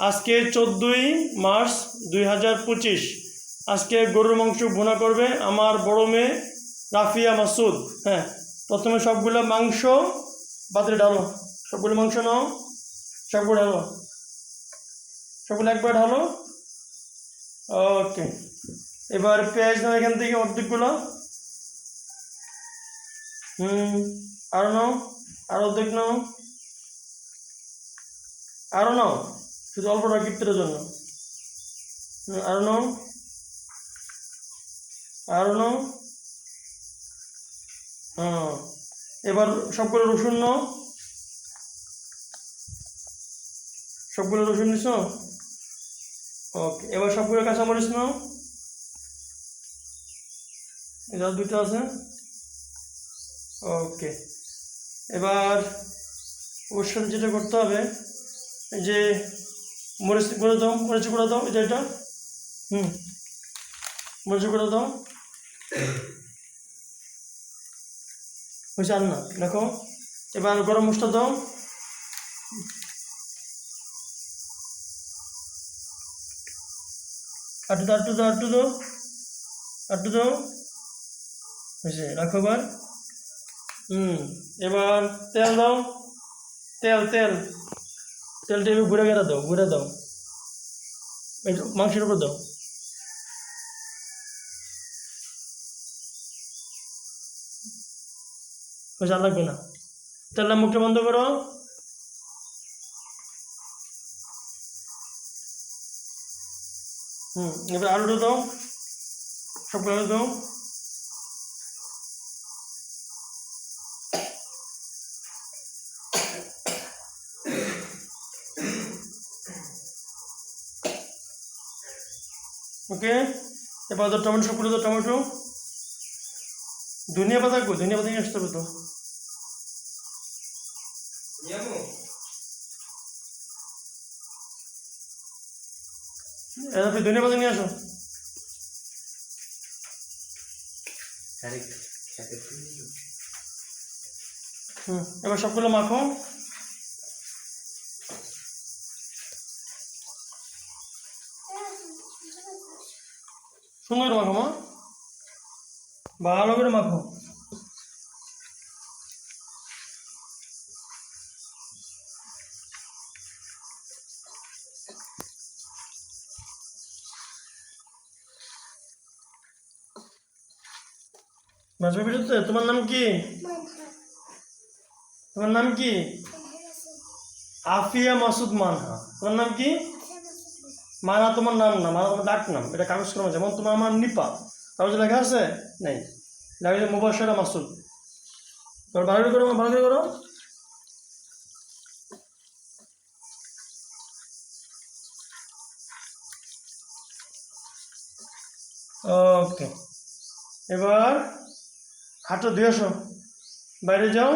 আজকে 14ই মার্চ 2025। আজকে গরুর মাংস ভুনা করবে আমার বড় মেয়ে রাফিয়া মাসুদ। হ্যাঁ, প্রথমে সবগুলো মাংস পাত্রে ঢালো, সবগুলো মাংস নাও, সবগুলো ঢালো, সবগুলো একবার ঢালো। ওকে, এবার পেঁয়াজ নাও এখান থেকে অর্ধেকগুলো। আরও নাও, আরও অর্ধেক নাও, আরও নাও, শুধু অল্পটা গিফটের জন্য। আরও নাও, আরও নাও। হ্যাঁ, এবার সবগুলো রসুন নাও, সবগুলো রসুন নিছ। ওকে, এবার সবগুলো কাঁচামরিচ নাও, এটা দুটো আছে। ওকে, এবার ওর সাথে যেটা করতে হবে, এই যে মরিচ গুঁড়ো দাও, মরিচ গুঁড়ো দাও, এটা মরিচ গুঁড়ো দাও। হয়েছে আর না, দেখো। এবার গরম মশলা দাও, আটটু দাও, আটটু দাও, আটটু দাও, আটটু দাও। হয়েছে, রাখো এবার। এবার তেল দাও, তেল তেল তেলটা এবার ঘুরে গেড়া দাও, ঘুরে দাও, মাংসের উপর দাও। হয়েছে, আর লাগবে না। তেলটা মুখটা বন্ধ করো। এবার আলুটা দাও, সবগুলো আলু দাও। ওকে, এবার তো টমেটো, সবগুলো তো টমেটো, ধনিয়া পাতা কো, ধনিয়া পাতা নিয়ে আসতে হবে তো। আপনি ধনিয়া পাতা নিয়ে আসো। এবার সবগুলো মাখো। সুন্দর মাখো মা, ভালো করে মাখো। মাঝবে বেরোতে। তোমার নাম কি? তোমার নাম কি? আফিয়া মাসুদ মানহা। তোমার নাম কি? মানা তোমার নাম না, মানা তোমার ডাক নাম। এটা কাগজ কলমে, যেমন তোমার আমার নিপা কাগজে লেখা আছে নেই, লেখা আছে মুবাশশিরা মাসুদ। ভালো করে করো, ভালো করে করো। ওকে, এবার হাতটা ধুয়ে আসো, বাইরে যাও।